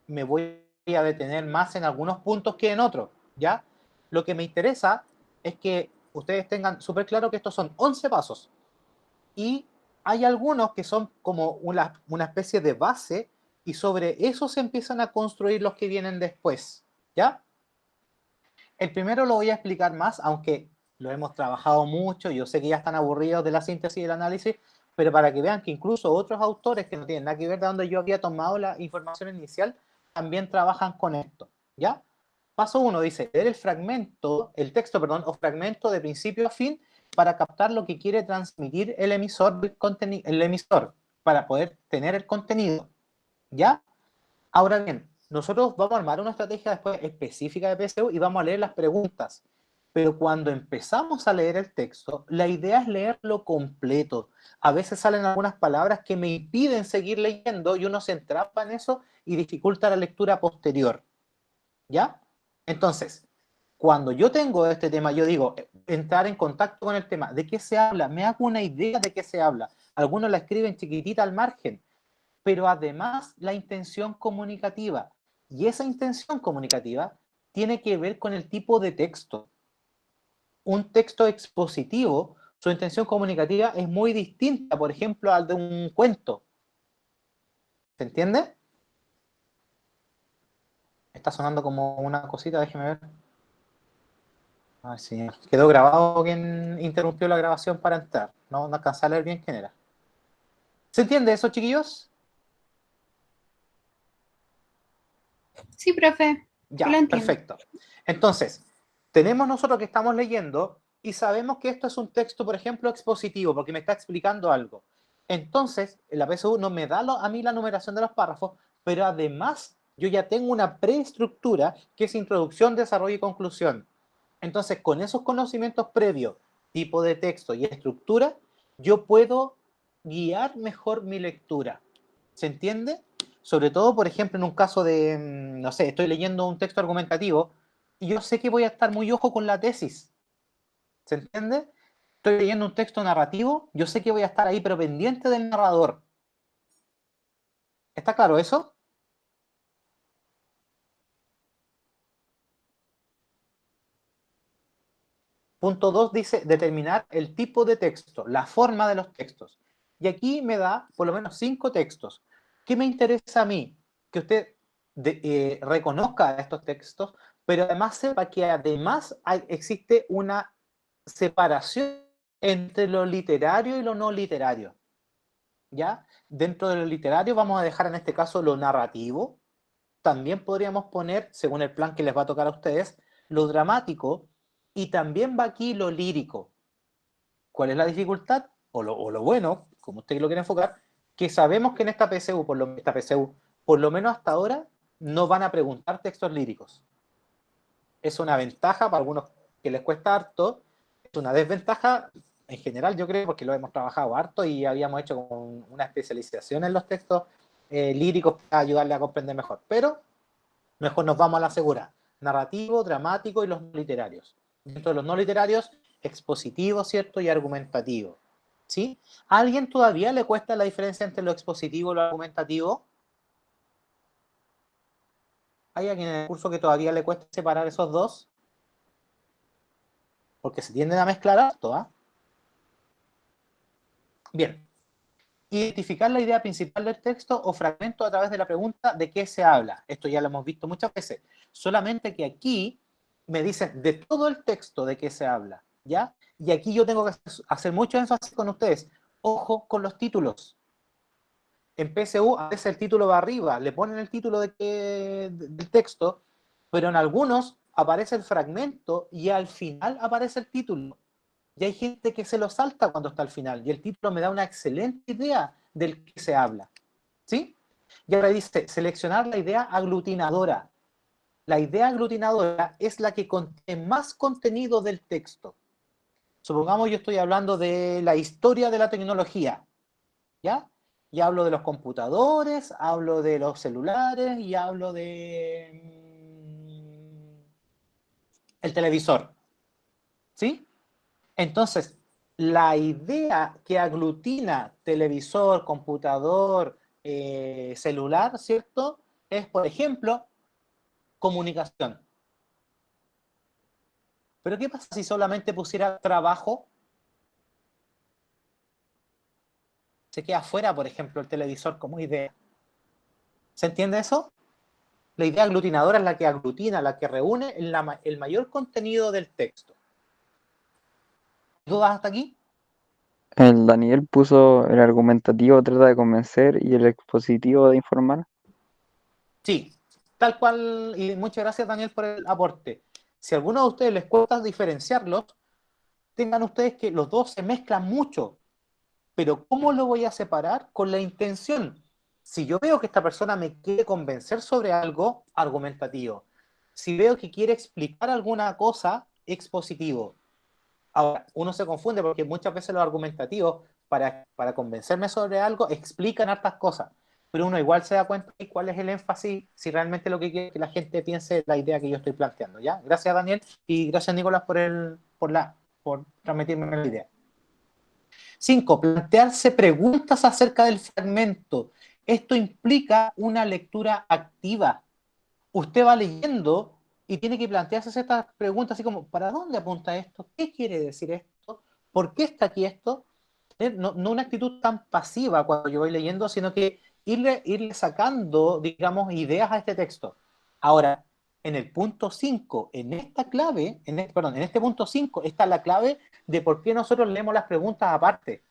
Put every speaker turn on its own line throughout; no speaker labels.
me voy a detener más en algunos puntos que en otros, ¿ya? Lo que me interesa es que ustedes tengan súper claro que estos son 11 pasos y hay algunos que son como una especie de base y sobre eso se empiezan a construir los que vienen después, ¿ya? El primero lo voy a explicar más, aunque lo hemos trabajado mucho, yo sé que ya están aburridos de la síntesis y el análisis, pero para que vean que incluso otros autores que no tienen nada que ver de donde yo había tomado la información inicial, también trabajan con esto, ¿ya? Paso 1 dice, leer el texto, perdón, o fragmento de principio a fin para captar lo que quiere transmitir el emisor, para poder tener el contenido, ¿ya? Ahora bien, nosotros vamos a armar una estrategia después específica de PSU y vamos a leer las preguntas. Pero cuando empezamos a leer el texto, la idea es leerlo completo. A veces salen algunas palabras que me impiden seguir leyendo y uno se entrapa en eso y dificulta la lectura posterior. ¿Ya? Entonces, cuando yo tengo este tema, yo digo, entrar en contacto con el tema. ¿De qué se habla? Me hago una idea de qué se habla. Algunos la escriben chiquitita al margen, pero además la intención comunicativa. Y esa intención comunicativa tiene que ver con el tipo de texto. Un texto expositivo, su intención comunicativa es muy distinta, por ejemplo, al de un cuento. ¿Se entiende? Está sonando como una cosita, déjeme ver. Ay, sí. Quedó grabado quién interrumpió la grabación para entrar. No alcancé a leer bien quién era. ¿Se entiende eso, chiquillos?
Sí, profe, yo lo
Ya,
entiendo.
perfecto. Entonces, tenemos nosotros que estamos leyendo y sabemos que esto es un texto, por ejemplo, expositivo, porque me está explicando algo. Entonces, la PSU no me da a mí la numeración de los párrafos, pero además yo ya tengo una preestructura que es introducción, desarrollo y conclusión. Entonces, con esos conocimientos previos, tipo de texto y estructura, yo puedo guiar mejor mi lectura. ¿Se entiende? Sobre todo, por ejemplo, en un caso de, no sé, estoy leyendo un texto argumentativo y yo sé que voy a estar muy ojo con la tesis. ¿Se entiende? Estoy leyendo un texto narrativo, yo sé que voy a estar ahí, pero pendiente del narrador. ¿Está claro eso? Punto 2 dice determinar el tipo de texto, la forma de los textos. Y aquí me da por lo menos 5 textos. ¿Qué me interesa a mí? Que usted reconozca estos textos, pero además sepa que además existe una separación entre lo literario y lo no literario. ¿Ya? Dentro de lo literario vamos a dejar en este caso lo narrativo. También podríamos poner, según el plan que les va a tocar a ustedes, lo dramático y también va aquí lo lírico. ¿Cuál es la dificultad? O lo bueno, como usted lo quiere enfocar, que sabemos que en esta PSU, por lo menos hasta ahora, no van a preguntar textos líricos. Es una ventaja para algunos que les cuesta harto, es una desventaja en general, yo creo, porque lo hemos trabajado harto y habíamos hecho como una especialización en los textos líricos para ayudarle a comprender mejor. Pero mejor nos vamos a la segura. Narrativo, dramático y los no literarios. Dentro de los no literarios, expositivo, ¿cierto? Y argumentativo. ¿Sí? ¿A alguien todavía le cuesta la diferencia entre lo expositivo y lo argumentativo? ¿Hay alguien en el curso que todavía le cuesta separar esos dos? Porque se tienden a mezclar harto, ¿ah? Bien. Identificar la idea principal del texto o fragmento a través de la pregunta ¿de qué se habla? Esto ya lo hemos visto muchas veces. Solamente que aquí me dicen de todo el texto de qué se habla, ¿ya? Y aquí yo tengo que hacer mucho énfasis con ustedes. Ojo con los títulos. En PSU a veces el título va arriba, le ponen el título del texto, pero en algunos aparece el fragmento y al final aparece el título. Y hay gente que se lo salta cuando está al final. Y el título me da una excelente idea del que se habla. ¿Sí? Y ahora dice, seleccionar la idea aglutinadora. La idea aglutinadora es la que contiene más contenido del texto. Supongamos yo estoy hablando de la historia de la tecnología. ¿Ya? Y hablo de los computadores, hablo de los celulares y hablo de el televisor. ¿Sí? Entonces, la idea que aglutina televisor, computador, celular, ¿cierto? es, por ejemplo, comunicación. Pero ¿qué pasa si solamente pusiera trabajo? Se queda fuera, por ejemplo, el televisor como idea. ¿Se entiende eso? La idea aglutinadora es la que aglutina, la que reúne el mayor contenido del texto. ¿Dudas hasta aquí?
El Daniel puso el argumentativo trata de convencer y el expositivo de informar.
Sí, tal cual, y muchas gracias Daniel por el aporte. Si a alguno de ustedes les cuesta diferenciarlos, tengan ustedes que los dos se mezclan mucho, pero ¿cómo lo voy a separar? Con la intención. Si yo veo que esta persona me quiere convencer sobre algo, argumentativo. Si veo que quiere explicar alguna cosa, expositivo. Ahora, uno se confunde porque muchas veces los argumentativos, para convencerme sobre algo, explican hartas cosas. Pero uno igual se da cuenta de cuál es el énfasis, si realmente lo que quiere que la gente piense la idea que yo estoy planteando. ¿Ya? Gracias, Daniel, y gracias, Nicolás, por transmitirme la idea. 5. Plantearse preguntas acerca del fragmento. Esto implica una lectura activa. Usted va leyendo y tiene que plantearse estas preguntas así como, ¿para dónde apunta esto? ¿Qué quiere decir esto? ¿Por qué está aquí esto? No una actitud tan pasiva cuando yo voy leyendo, sino que irle sacando, digamos, ideas a este texto. Ahora, en el punto 5, en esta clave, en este punto 5, está la clave de por qué nosotros leemos las preguntas aparte.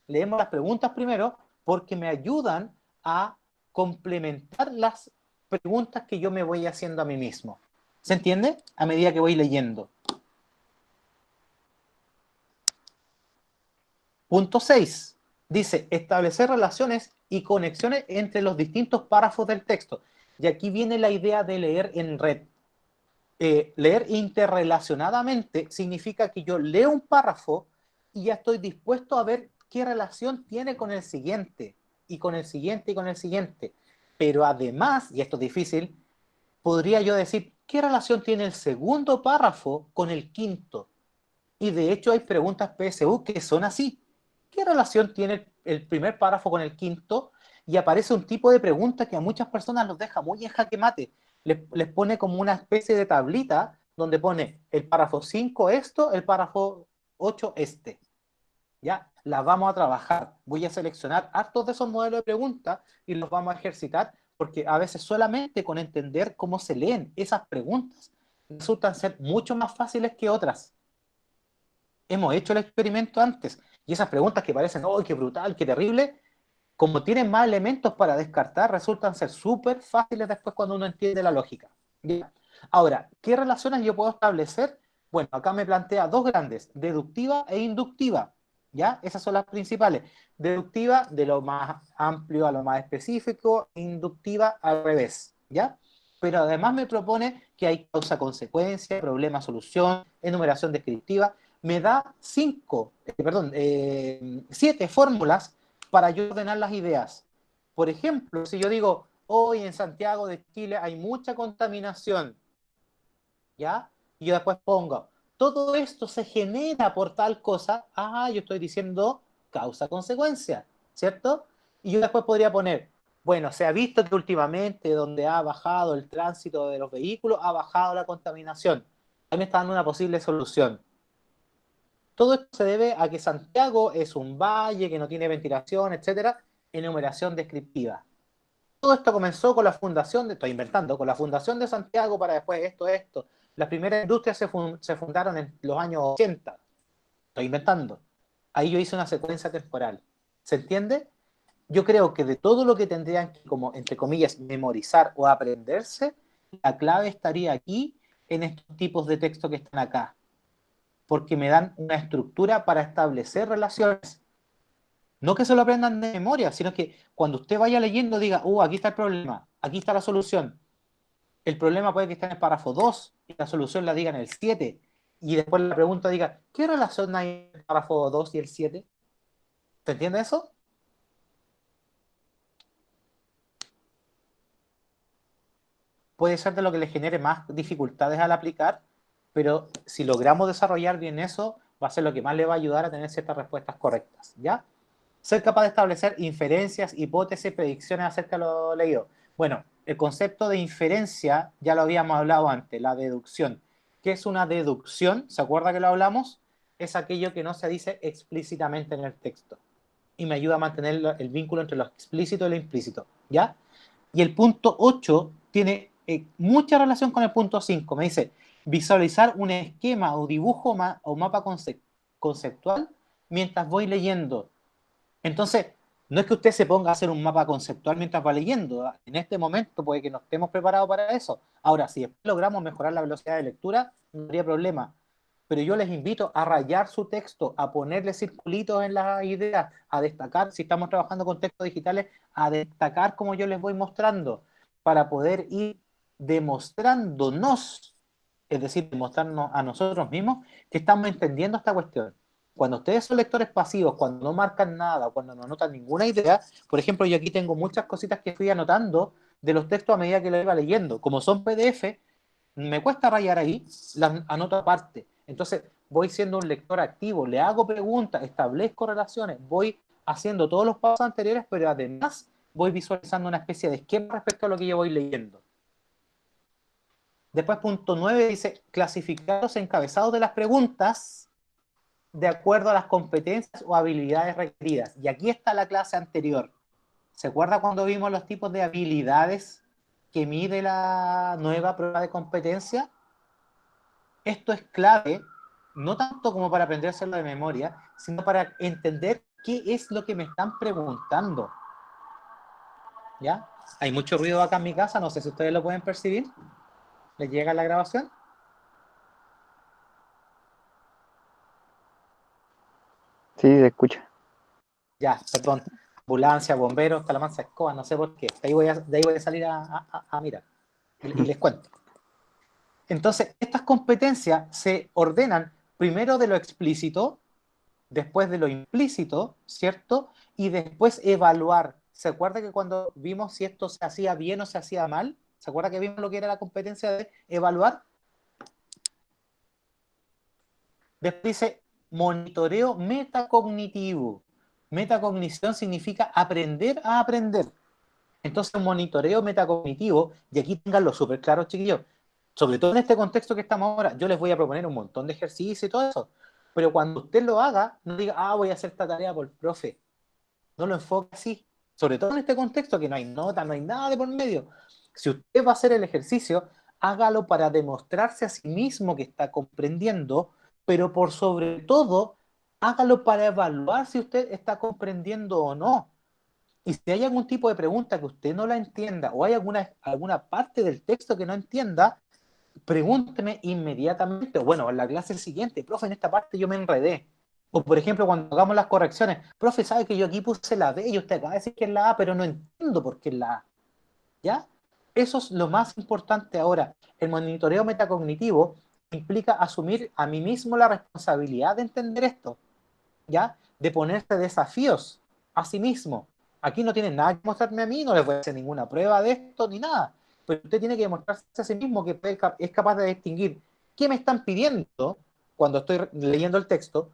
Leemos las preguntas primero porque me ayudan a complementar las preguntas que yo me voy haciendo a mí mismo. ¿Se entiende? A medida que voy leyendo. Punto 6. Dice, establecer relaciones y conexiones entre los distintos párrafos del texto. Y aquí viene la idea de leer en red. Leer interrelacionadamente significa que yo leo un párrafo y ya estoy dispuesto a ver qué relación tiene con el siguiente, y con el siguiente, y con el siguiente. Pero además, y esto es difícil, podría yo decir, ¿qué relación tiene el segundo párrafo con el quinto? Y de hecho hay preguntas PSU que son así. ¿Qué relación tiene el primer párrafo con el quinto? Y aparece un tipo de pregunta que a muchas personas los deja muy en jaque mate. Les pone como una especie de tablita donde pone el párrafo 5 esto, el párrafo 8 este. ¿Ya? Las vamos a trabajar. Voy a seleccionar hartos de esos modelos de preguntas y los vamos a ejercitar porque a veces solamente con entender cómo se leen esas preguntas resultan ser mucho más fáciles que otras. Hemos hecho el experimento antes y esas preguntas que parecen, ¡oh, qué brutal, qué terrible! Como tienen más elementos para descartar, resultan ser súper fáciles después cuando uno entiende la lógica. ¿Ya? Ahora, ¿qué relaciones yo puedo establecer? Bueno, acá me plantea dos grandes, deductiva e inductiva. ¿Ya? Esas son las principales. Deductiva de lo más amplio a lo más específico, inductiva al revés. ¿Ya? Pero además me propone que hay causa-consecuencia, problema-solución, enumeración descriptiva. Me da 7 fórmulas para yo ordenar las ideas. Por ejemplo, si yo digo, hoy en Santiago de Chile hay mucha contaminación, ¿ya? Y yo después pongo, todo esto se genera por tal cosa, yo estoy diciendo causa-consecuencia, ¿cierto? Y yo después podría poner, bueno, se ha visto que últimamente donde ha bajado el tránsito de los vehículos, ha bajado la contaminación. Ahí me está dando una posible solución. Todo esto se debe a que Santiago es un valle que no tiene ventilación, etcétera, enumeración descriptiva. Todo esto comenzó con la fundación, estoy inventando, con la fundación de Santiago para después esto. Las primeras industrias se fundaron en los años 80. Estoy inventando. Ahí yo hice una secuencia temporal. ¿Se entiende? Yo creo que de todo lo que tendrían que, como entre comillas, memorizar o aprenderse, la clave estaría aquí en estos tipos de texto que están acá. Porque me dan una estructura para establecer relaciones. No que se lo aprendan de memoria, sino que cuando usted vaya leyendo diga, aquí está el problema, aquí está la solución. El problema puede que esté en el párrafo 2 y la solución la diga en el 7. Y después la pregunta diga, ¿qué relación hay entre el párrafo 2 y el 7? ¿Se entiende eso? Puede ser de lo que le genere más dificultades al aplicar, pero si logramos desarrollar bien eso, va a ser lo que más le va a ayudar a tener ciertas respuestas correctas, ¿ya? Ser capaz de establecer inferencias, hipótesis, predicciones acerca de lo leído. Bueno, El concepto de inferencia ya lo habíamos hablado antes, la deducción. ¿Qué es una deducción? ¿Se acuerda que lo hablamos? Es aquello que no se dice explícitamente en el texto. Y me ayuda a mantener el vínculo entre lo explícito y lo implícito, ¿ya? Y el punto 8 tiene mucha relación con el punto 5. Me dice, visualizar un esquema o dibujo o mapa conceptual mientras voy leyendo. Entonces, no es que usted se ponga a hacer un mapa conceptual mientras va leyendo. En este momento puede que no estemos preparados para eso. Ahora, si después logramos mejorar la velocidad de lectura, no habría problema. Pero yo les invito a rayar su texto, a ponerle circulitos en las ideas, a destacar, si estamos trabajando con textos digitales, a destacar como yo les voy mostrando, para poder ir demostrándonos, es decir, demostrarnos a nosotros mismos que estamos entendiendo esta cuestión. Cuando ustedes son lectores pasivos, cuando no marcan nada, cuando no anotan ninguna idea, por ejemplo, yo aquí tengo muchas cositas que fui anotando de los textos a medida que lo iba leyendo. Como son PDF, me cuesta rayar ahí, las anoto aparte. Entonces, voy siendo un lector activo, le hago preguntas, establezco relaciones, voy haciendo todos los pasos anteriores, pero además voy visualizando una especie de esquema respecto a lo que yo voy leyendo. Después, punto 9 dice, clasificar los encabezados de las preguntas de acuerdo a las competencias o habilidades requeridas. Y aquí está la clase anterior. ¿Se acuerda cuando vimos los tipos de habilidades que mide la nueva prueba de competencia? Esto es clave, no tanto como para aprendérselo de memoria, sino para entender qué es lo que me están preguntando. ¿Ya? Hay mucho ruido acá en mi casa, no sé si ustedes lo pueden percibir. ¿Les llega la grabación?
Sí, se escucha.
Ya, perdón. Ambulancia, bomberos, calamanza, escoba, no sé por qué. De ahí voy a salir a mirar. Y les cuento. Entonces, estas competencias se ordenan primero de lo explícito, después de lo implícito, ¿cierto? Y después evaluar. ¿Se acuerda que cuando vimos si esto se hacía bien o se hacía mal? ¿Se acuerda que vimos lo que era la competencia de evaluar? Después dice monitoreo metacognitivo. Metacognición significa aprender a aprender. Entonces, monitoreo metacognitivo, y aquí tenganlo súper claro, chiquillos, sobre todo en este contexto que estamos ahora, yo les voy a proponer un montón de ejercicios y todo eso, pero cuando usted lo haga, no diga, voy a hacer esta tarea por el profe. No lo enfoque así. Sobre todo en este contexto que no hay nota, no hay nada de por medio. Si usted va a hacer el ejercicio, hágalo para demostrarse a sí mismo que está comprendiendo, pero por sobre todo, hágalo para evaluar si usted está comprendiendo o no. Y si hay algún tipo de pregunta que usted no la entienda o hay alguna parte del texto que no entienda, pregúnteme inmediatamente, o bueno, en la clase siguiente, profe, en esta parte yo me enredé. O por ejemplo, cuando hagamos las correcciones, profe, sabe que yo aquí puse la B y usted acaba de decir que es la A, pero no entiendo por qué es la A. ¿Ya? Eso es lo más importante ahora. El monitoreo metacognitivo implica asumir a mí mismo la responsabilidad de entender esto, ¿ya? De ponerse desafíos a sí mismo. Aquí no tienen nada que mostrarme a mí, no les voy a hacer ninguna prueba de esto ni nada. Pero usted tiene que demostrarse a sí mismo que es capaz de distinguir qué me están pidiendo cuando estoy leyendo el texto,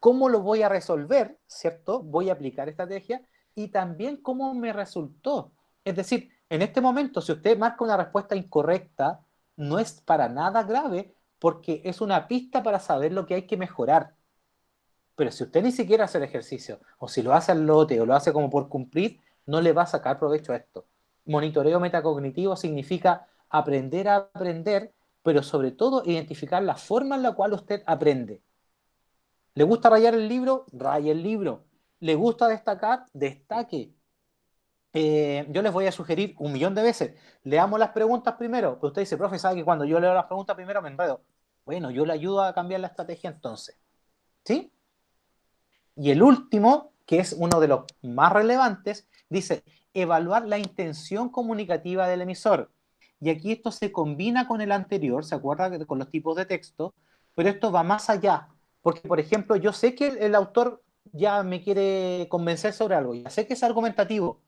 cómo lo voy a resolver, ¿cierto? Voy a aplicar estrategia y también cómo me resultó. Es decir, en este momento, si usted marca una respuesta incorrecta, no es para nada grave porque es una pista para saber lo que hay que mejorar. Pero si usted ni siquiera hace el ejercicio, o si lo hace al lote, o lo hace como por cumplir, no le va a sacar provecho a esto. Monitoreo metacognitivo significa aprender a aprender, pero sobre todo identificar la forma en la cual usted aprende. ¿Le gusta rayar el libro? Raye el libro. ¿Le gusta destacar? Destaque. Yo les voy a sugerir 1.000.000 de veces, leamos las preguntas primero, pero usted dice, profe, ¿sabe que cuando yo leo las preguntas primero me enredo? Bueno, yo le ayudo a cambiar la estrategia entonces. ¿Sí? Y el último, que es uno de los más relevantes, dice evaluar la intención comunicativa del emisor. Y aquí esto se combina con el anterior, ¿se acuerda? Con los tipos de texto, pero esto va más allá. Porque, por ejemplo, yo sé que el autor ya me quiere convencer sobre algo, ya sé que es argumentativo,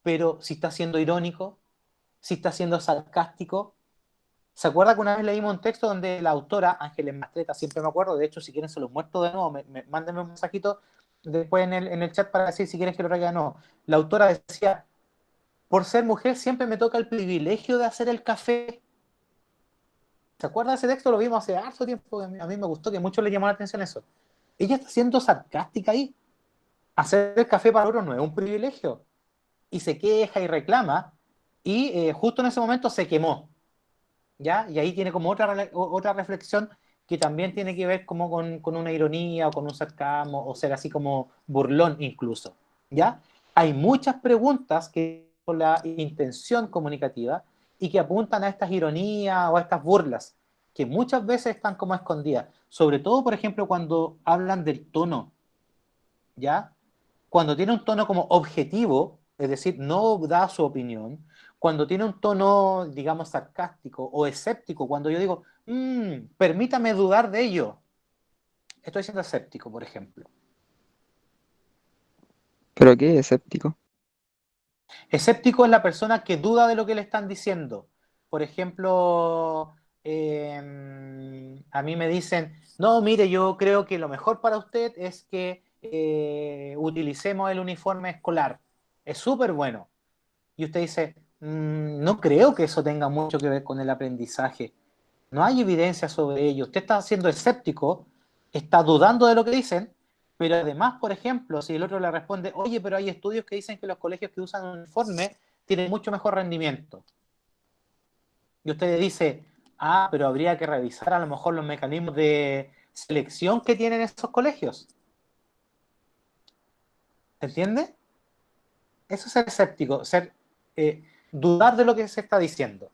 pero si está siendo irónico, si está siendo sarcástico. ¿Se acuerda que una vez leímos un texto donde la autora, Ángeles Mastreta, siempre me acuerdo, de hecho, si quieren se los muestro de nuevo, mándenme un mensajito después en el chat para decir si quieren que lo traiga de nuevo. La autora decía, por ser mujer siempre me toca el privilegio de hacer el café. ¿Se acuerda de ese texto? Lo vimos hace harto tiempo, a mí me gustó, que mucho le llamó la atención eso. Ella está siendo sarcástica ahí. Hacer el café para otro no es un privilegio. Y se queja y reclama, y justo en ese momento se quemó, ¿ya? Y ahí tiene como otra reflexión que también tiene que ver como con una ironía o con un sarcasmo, o ser así como burlón incluso, ¿ya? Hay muchas preguntas que con la intención comunicativa y que apuntan a estas ironías o a estas burlas, que muchas veces están como escondidas, sobre todo, por ejemplo, cuando hablan del tono, ¿ya? Cuando tiene un tono como objetivo, es decir, no da su opinión, cuando tiene un tono, digamos, sarcástico o escéptico, cuando yo digo, permítame dudar de ello, estoy siendo escéptico, por ejemplo.
¿Pero qué? ¿Escéptico?
Escéptico es la persona que duda de lo que le están diciendo. Por ejemplo, a mí me dicen, no, mire, yo creo que lo mejor para usted es que utilicemos el uniforme escolar. Es súper bueno. Y usted dice, no creo que eso tenga mucho que ver con el aprendizaje. No hay evidencia sobre ello. Usted está siendo escéptico, está dudando de lo que dicen, pero además, por ejemplo, si el otro le responde, oye, pero hay estudios que dicen que los colegios que usan uniforme tienen mucho mejor rendimiento. Y usted le dice, pero habría que revisar a lo mejor los mecanismos de selección que tienen esos colegios. ¿Se entiende? Eso es ser escéptico, dudar de lo que se está diciendo.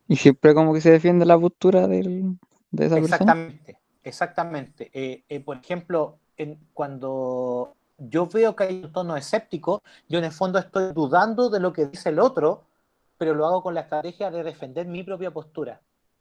Y siempre como que se defiende la postura de esa persona.
Exactamente, exactamente. Por ejemplo, cuando yo veo que hay un tono escéptico, yo en el fondo estoy dudando de lo que dice el otro, pero lo hago con la estrategia de defender mi propia postura.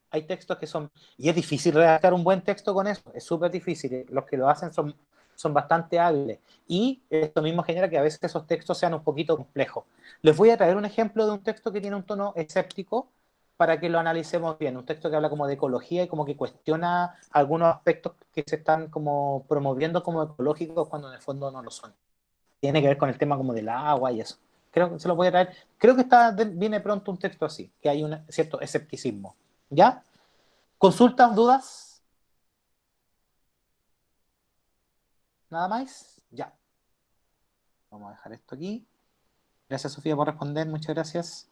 Hay textos que son, y es difícil redactar un buen texto con eso, es súper difícil. Los que lo hacen son bastante hábiles. Y esto mismo genera que a veces esos textos sean un poquito complejos. Les voy a traer un ejemplo de un texto que tiene un tono escéptico para que lo analicemos bien. Un texto que habla como de ecología y como que cuestiona algunos aspectos que se están como promoviendo como ecológicos cuando en el fondo no lo son. Tiene que ver con el tema como del agua y eso. Creo que se lo voy a traer. Creo que viene pronto un texto así, que hay un cierto escepticismo. ¿Ya? ¿Consultas, dudas? ¿Nada más? Ya. Vamos a dejar esto aquí. Gracias, Sofía, por responder. Muchas gracias.